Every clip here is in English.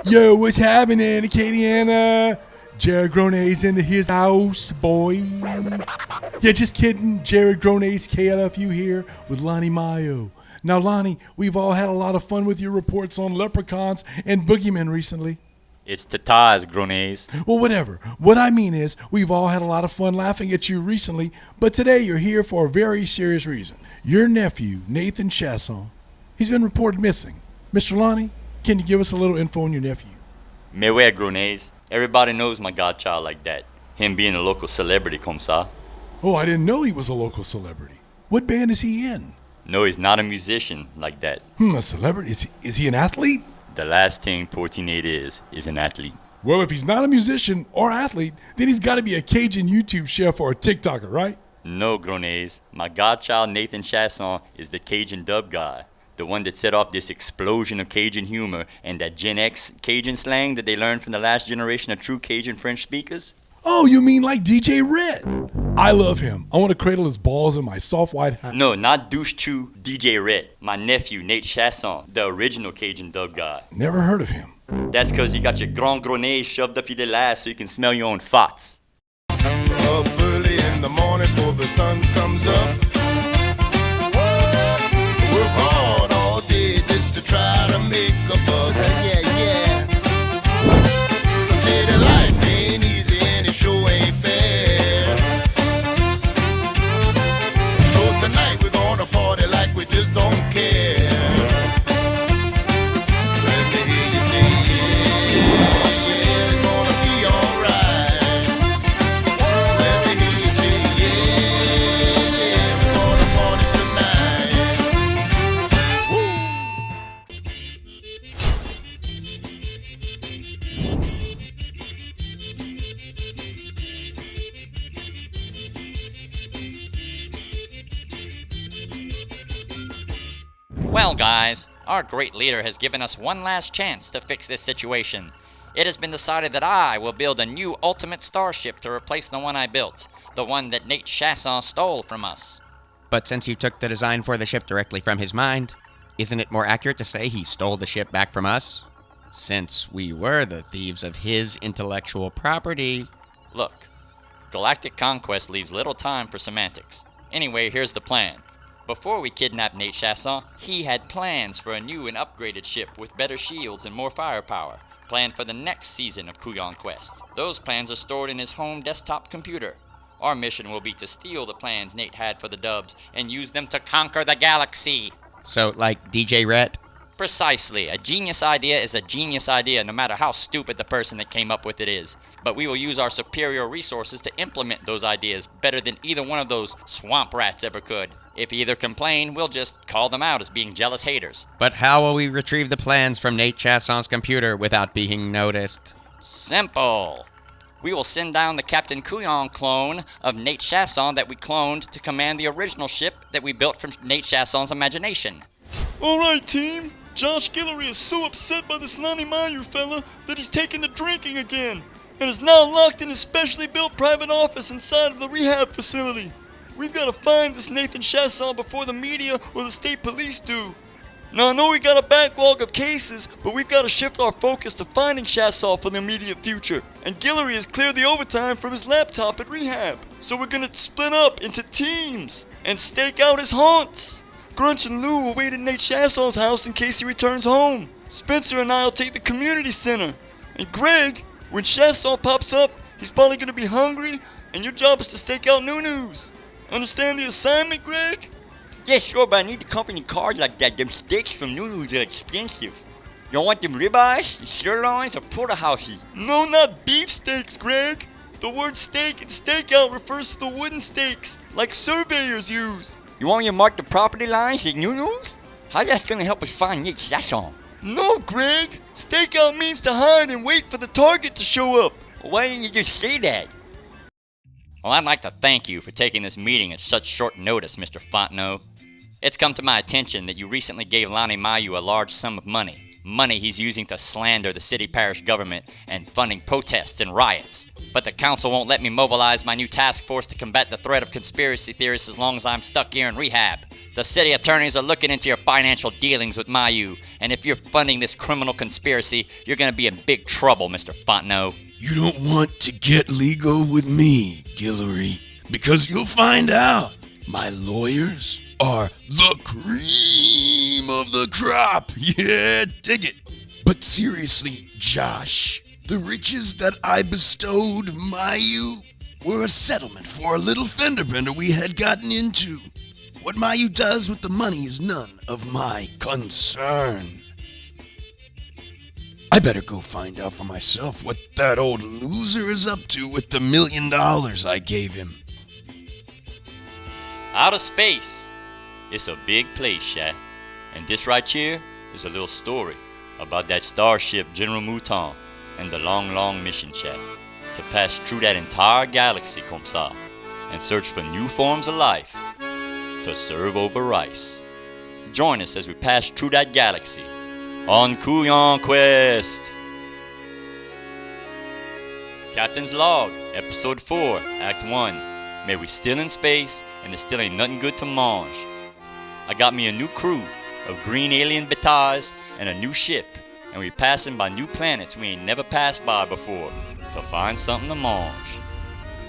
Yo, what's happening, Acadiana? Jared Grone's into his house, boy. Yeah, just kidding. Jared Grone's KLFU here with Lonnie Mayo. Now, Lonnie, we've all had a lot of fun with your reports on leprechauns and boogeymen recently. It's tatas, Grones. Well, whatever. What I mean is, we've all had a lot of fun laughing at you recently, but today you're here for a very serious reason. Your nephew, Nathan Chasson, he's been reported missing. Mr. Lonnie, can you give us a little info on your nephew? Me where, Grones? Everybody knows my godchild like that. Him being a local celebrity, comme ça. Oh, I didn't know he was a local celebrity. What band is he in? No, he's not a musician like that. A celebrity? Is he an athlete? The last thing 14-8 is an athlete. Well, if he's not a musician or athlete, then he's got to be a Cajun YouTube chef or a TikToker, right? No, Grones. My godchild Nathan Chasson is the Cajun dub guy. The one that set off this explosion of Cajun humor and that Gen X Cajun slang that they learned from the last generation of true Cajun French speakers. Oh, you mean like DJ Rhett? I love him. I want to cradle his balls in my soft white hat. No, not douche chew DJ Rhett. My nephew, Nate Chasson, the original Cajun dub guy. Never heard of him. That's because you got your Grand Grenade shoved up your ass so you can smell your own farts. Up early in the morning before the sun comes up. Work hard all day just to try to make a buck. Yeah. Some say that life ain't easy and it sure ain't fair. So tonight we're gonna party like we just don't care. Let me hear you say yeah, it's gonna be alright. Let me hear you say yeah, we're gonna party tonight. Well, guys, our great leader has given us one last chance to fix this situation. It has been decided that I will build a new ultimate starship to replace the one I built, the one that Nate Chasson stole from us. But since you took the design for the ship directly from his mind, isn't it more accurate to say he stole the ship back from us? Since we were the thieves of his intellectual property. Look, galactic conquest leaves little time for semantics. Anyway, here's the plan. Before we kidnapped Nate Chasson, he had plans for a new and upgraded ship with better shields and more firepower, planned for the next season of Couillon Quest. Those plans are stored in his home desktop computer. Our mission will be to steal the plans Nate had for the dubs and use them to conquer the galaxy. So, like DJ Rhett? Precisely. A genius idea is a genius idea, no matter how stupid the person that came up with it is. But we will use our superior resources to implement those ideas better than either one of those swamp rats ever could. If either complain, we'll just call them out as being jealous haters. But how will we retrieve the plans from Nate Chasson's computer without being noticed? Simple. We will send down the Captain Couillon clone of Nate Chasson that we cloned to command the original ship that we built from Nate Chasson's imagination. Alright, team. Josh Guillory is so upset by this Lonnie Mayu fella that he's taken to drinking again and is now locked in his specially built private office inside of the rehab facility. We've got to find this Nathan Chasson before the media or the state police do. Now, I know we got a backlog of cases, but we've got to shift our focus to finding Chasson for the immediate future. And Guillory has cleared the overtime from his laptop at rehab. So we're going to split up into teams and stake out his haunts. Grunch and Lou will wait at Nate Chasson's house in case he returns home. Spencer and I will take the community center. And Greg, when Chasson pops up, he's probably going to be hungry, and your job is to stake out Nunus. Understand the assignment, Greg? Yeah, sure, but I need the company card like that. Them steaks from Nunu's are expensive. You don't want them ribeyes, sirloins, or porterhouses? No, not beef steaks, Greg. The word steak and stakeout refers to the wooden stakes, like surveyors use. You want me to mark the property lines at Nunu's? How's that gonna help us find Nick Chasson? No, Greg. Stakeout means to hide and wait for the target to show up. Why didn't you just say that? Well, I'd like to thank you for taking this meeting at such short notice, Mr. Fontenot. It's come to my attention that you recently gave Lonnie Mayu a large sum of money. Money he's using to slander the city parish government and funding protests and riots. But the council won't let me mobilize my new task force to combat the threat of conspiracy theorists as long as I'm stuck here in rehab. The city attorneys are looking into your financial dealings with Mayu, and if you're funding this criminal conspiracy, you're gonna be in big trouble, Mr. Fourchon. You don't want to get legal with me, Guillory, because you'll find out my lawyers are the cream of the crop. Yeah, dig it. But seriously, Josh, the riches that I bestowed Mayu were a settlement for a little fender bender we had gotten into. What Mayu does with the money is none of my concern. I better go find out for myself what that old loser is up to with the $1 million I gave him. Outer space. It's a big place, Shat. And this right here is a little story about that starship General Mouton and the long mission, Shat, to pass through that entire galaxy, comme ça, and search for new forms of life to serve over rice. Join us as we pass through that galaxy on Couillon Quest. Captain's Log, Episode 4, Act 1. May we still in space, and there still ain't nothing good to mange. I got me a new crew of green alien betas and a new ship, and we passing by new planets we ain't never passed by before to find something to mange.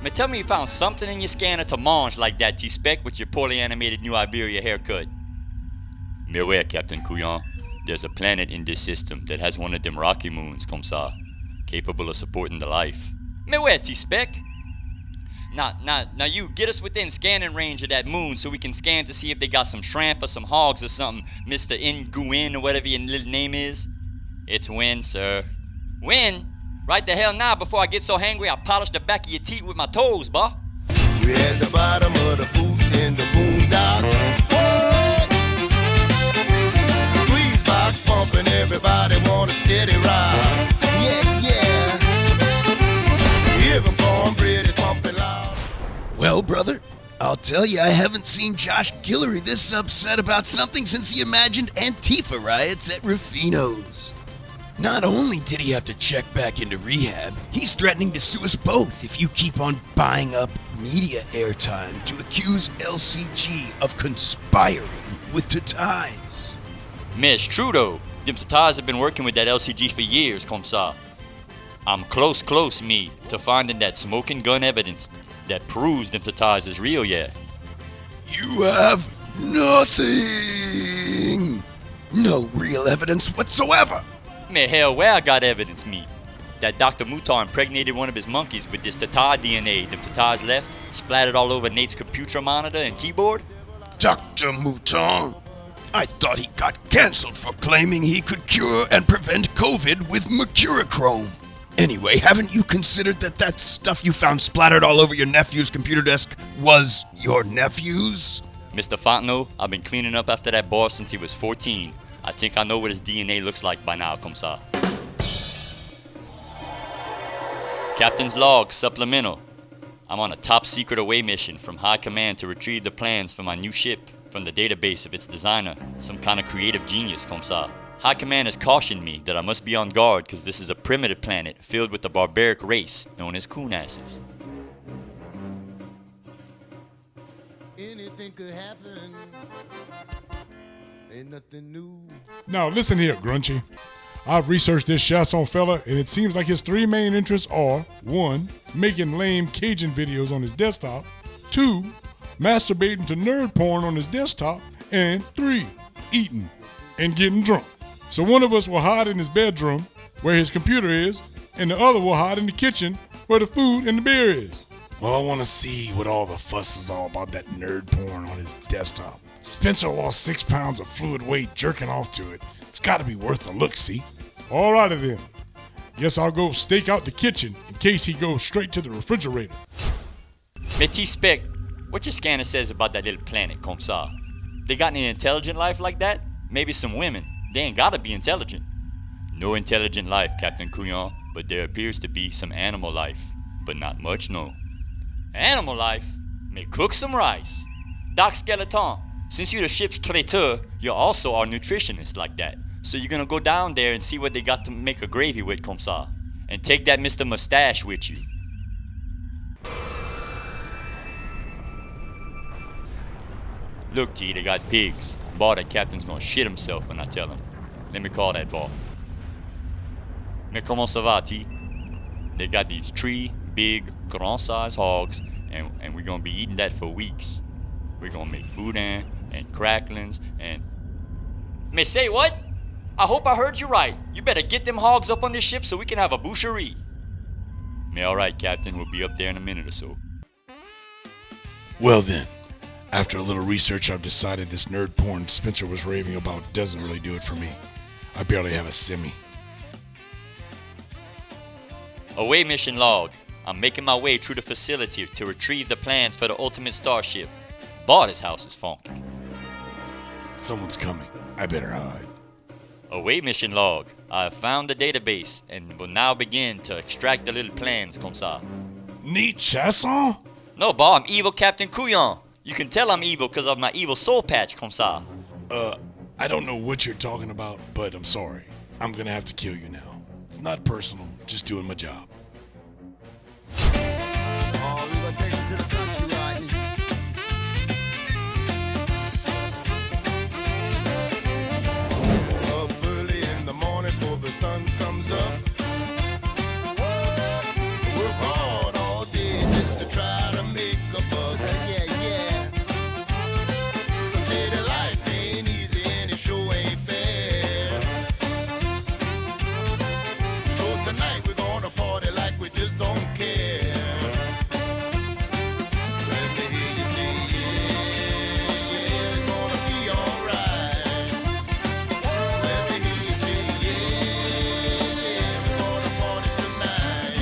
Now tell me you found something in your scanner to mange like that T-Spec with your poorly animated New Iberia haircut. Me aware, Captain Couillon. There's a planet in this system that has one of them rocky moons, comme ça, capable of supporting the life. Me aware, T-Spec. Now you get us within scanning range of that moon so we can scan to see if they got some shrimp or some hogs or something, Mr. Nguyen or whatever your little name is. It's Win, sir. Win? Right the hell now before I get so hangry I polish the back of your teeth with my toes, boy. We're at the bottom of the boot in the boondock. Squeeze box pumping, everybody want a steady ride. Yeah. Even cornbread is pumping loud. Well, brother, I'll tell you, I haven't seen Josh Guillory this upset about something since he imagined Antifa riots at Rufino's. Not only did he have to check back into rehab, he's threatening to sue us both if you keep on buying up media airtime to accuse LCG of conspiring with Tatais. Miss Trudeau, them Tatais have been working with that LCG for years, comme ça. I'm close, me, to finding that smoking gun evidence that proves them Tatais is real yet. You have nothing! No real evidence whatsoever! Me hell, where I got evidence, me? That Dr. Mouton impregnated one of his monkeys with this Tatai DNA them Tatais left, splattered all over Nate's computer monitor and keyboard? Dr. Mouton? I thought he got cancelled for claiming he could cure and prevent COVID with mercurochrome. Anyway, haven't you considered that stuff you found splattered all over your nephew's computer desk was your nephew's? Mr. Fontenot, I've been cleaning up after that boss since he was 14. I think I know what his DNA looks like by now, comme ça. Captain's Log, Supplemental. I'm on a top secret away mission from High Command to retrieve the plans for my new ship from the database of its designer, some kind of creative genius, comme ça. High Command has cautioned me that I must be on guard because this is a primitive planet filled with a barbaric race known as coonasses. Anything could happen. Ain't nothing new. Now listen here, Grunchy. I've researched this Chasson fella, and it seems like his three main interests are 1. Making lame Cajun videos on his desktop, 2. Masturbating to nerd porn on his desktop, and 3. Eating and getting drunk. So one of us will hide in his bedroom, where his computer is, and the other will hide in the kitchen, where the food and the beer is. Well, I want to see what all the fuss is all about that nerd porn on his desktop. Spencer lost 6 pounds of fluid weight jerking off to it. It's got to be worth a look, see? Alrighty then. Guess I'll go stake out the kitchen in case he goes straight to the refrigerator. Mais T-Spec, what your scanner says about that little planet, comme ça? They got any intelligent life like that? Maybe some women. They ain't gotta be intelligent. No intelligent life, Captain Couillon, but there appears to be some animal life. But not much, no. Animal life? May cook some rice. Doc Skeleton, since you're the ship's traiteur, you're also our nutritionist like that. So you're gonna go down there and see what they got to make a gravy with, comme ça. And take that Mr. Mustache with you. Look, T, they got pigs. Baw, that captain's gonna shit himself when I tell him. Let me call that Baw. Mais comment ça va, T? They got these 3 big, grand-size hogs, and we're gonna be eating that for weeks. We're gonna make boudin and cracklings and... Mais say what? I hope I heard you right. You better get them hogs up on this ship so we can have a boucherie. Mais alright, Captain, we'll be up there in a minute or so. Well then, after a little research, I've decided this nerd porn Spencer was raving about doesn't really do it for me. I barely have a semi. Away mission log. I'm making my way through the facility to retrieve the plans for the ultimate starship. Baw's house is funky. Someone's coming. I better hide. Away mission log. I have found the database and will now begin to extract the little plans, comme ça. Neat chasson? No, Baw, I'm evil Captain Couillon. You can tell I'm evil because of my evil soul patch, comme ça. I don't know what you're talking about, but I'm sorry. I'm gonna have to kill you now. It's not personal, just doing my job. Oh, we gonna take him to the country, Rodney. Up early in the morning before the sun comes up. Work hard all day just to try to make a buck. Yeah. Some say that life ain't easy and it sure ain't fair. So tonight we're gonna party like we just don't care. Let me hear you say yeah, it's gonna be alright. Let me hear you say yeah, we're gonna party tonight.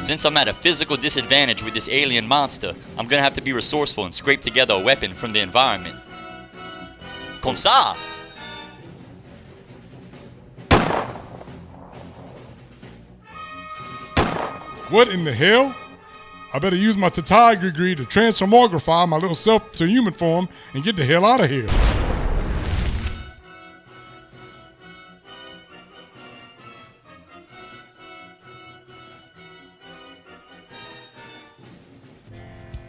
Since I'm at a physical disadvantage with this alien monster, I'm gonna have to be resourceful and scrape together a weapon from the environment. Comme ça! What in the hell? I better use my Tatai degree to transformogrify my little self to human form and get the hell out of here.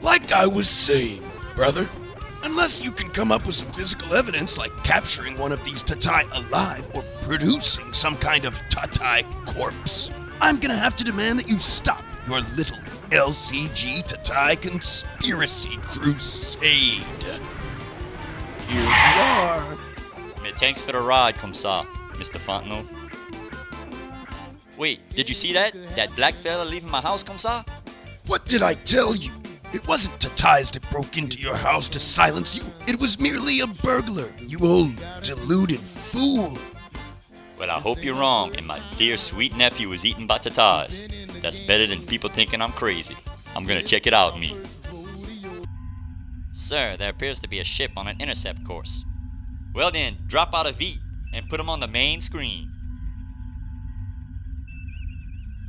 Like I was saying, brother, unless you can come up with some physical evidence like capturing one of these Tatai alive or producing some kind of Tatai corpse, I'm gonna have to demand that you stop your little LCG Tatai conspiracy crusade. Here we are. Mais thanks for the ride, comme ça, Mr. Fontenot. Wait, did you see that? That black fella leaving my house, comme ça? What did I tell you? It wasn't Tatais that broke into your house to silence you. It was merely a burglar, you old deluded fool. Well, I hope you're wrong, and my dear sweet nephew was eaten by tatas. That's better than people thinking I'm crazy. I'm gonna check it out, me. Sir, there appears to be a ship on an intercept course. Well then, drop out of V and put him on the main screen.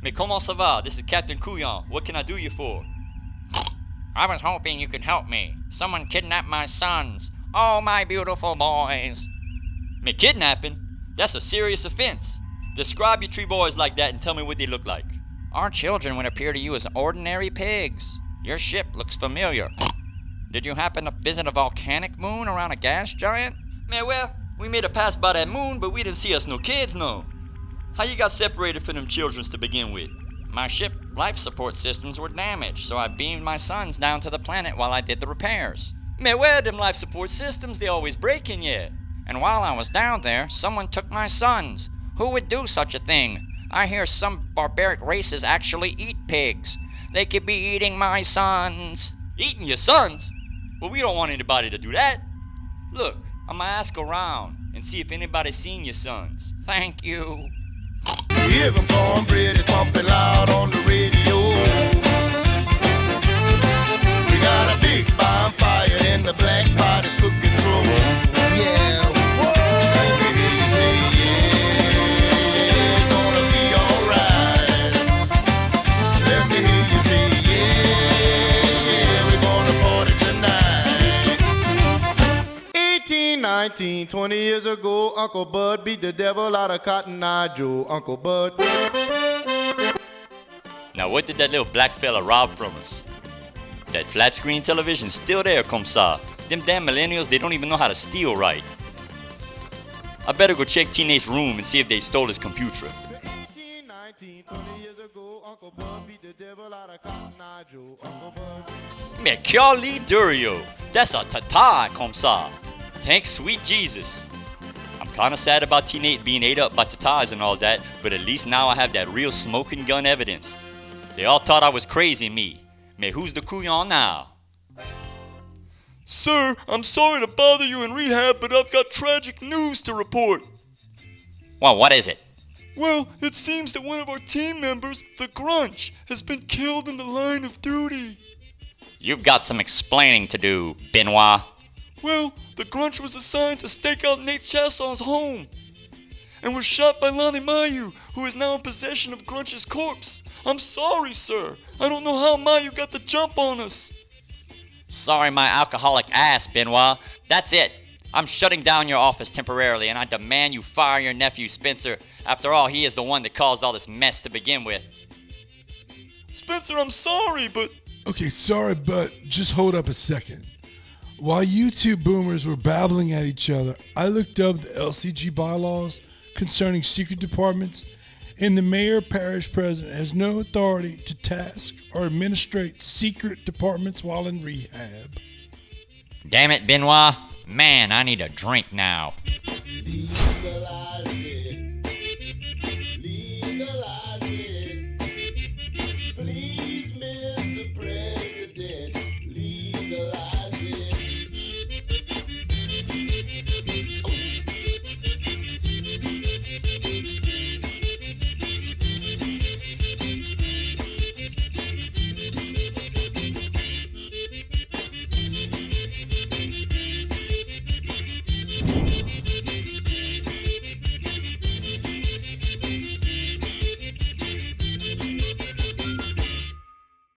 Mais comment ça va? This is Captain Couillon. What can I do you for? I was hoping you could help me. Someone kidnapped my sons. Oh, my beautiful boys. Me kidnapping? That's a serious offense. Describe your 3 boys like that and tell me what they look like. Our children would appear to you as ordinary pigs. Your ship looks familiar. Did you happen to visit a volcanic moon around a gas giant? Man, well, we made a pass by that moon, but we didn't see us no kids, no. How you got separated from them childrens to begin with? My ship life support systems were damaged, so I beamed my sons down to the planet while I did the repairs. Man, where them life support systems? They always breaking, yeah. And while I was down there, someone took my sons. Who would do such a thing? I hear some barbaric races actually eat pigs. They could be eating my sons. Eating your sons? Well, we don't want anybody to do that. Look, I'm gonna ask around and see if anybody's seen your sons. Thank you. Hear them cornbread is pumping loud on the radio. We got a big bonfire and the black pot is cooking slow. Yeah. Let me hear you say yeah, it's gonna be alright. Let me hear you say yeah, we're gonna party tonight. 18, 19. 20 years ago, Uncle Bud beat the devil out of Cotton Eye Joe. Uncle Bud. Now what did that little black fella rob from us? That flat screen television's still there, comme ça. Them damn millennials, they don't even know how to steal right. I better go check Teenage's room and see if they stole his computer. 20 years ago, Uncle Bud beat the devil out of Cotton Eye Joe. Uncle Bud. Mais Charlie Durio, that's a tata, comme ça. Thanks, sweet Jesus. I'm kinda sad about Teenage being ate up by tatas and all that, but at least now I have that real smoking gun evidence. They all thought I was crazy, me. Mais who's the Couillon now? Sir, I'm sorry to bother you in rehab, but I've got tragic news to report. Well, what is it? Well, it seems that one of our team members, the Grunch, has been killed in the line of duty. You've got some explaining to do, Benoit. Well, the Grunch was assigned to stake out Nate Chasson's home and was shot by Lonnie Mayu, who is now in possession of Grunch's corpse. I'm sorry, sir. I don't know how Mayu got the jump on us. Sorry, my alcoholic ass, Benoit. That's it. I'm shutting down your office temporarily, and I demand you fire your nephew, Spencer. After all, he is the one that caused all this mess to begin with. Spencer, I'm sorry, but... Okay, sorry, but just hold up a second. While you two boomers were babbling at each other, I looked up the LCG bylaws concerning secret departments, and the mayor parish president has no authority to task or administrate secret departments while in rehab. Damn it, Benoit. Man, I need a drink now.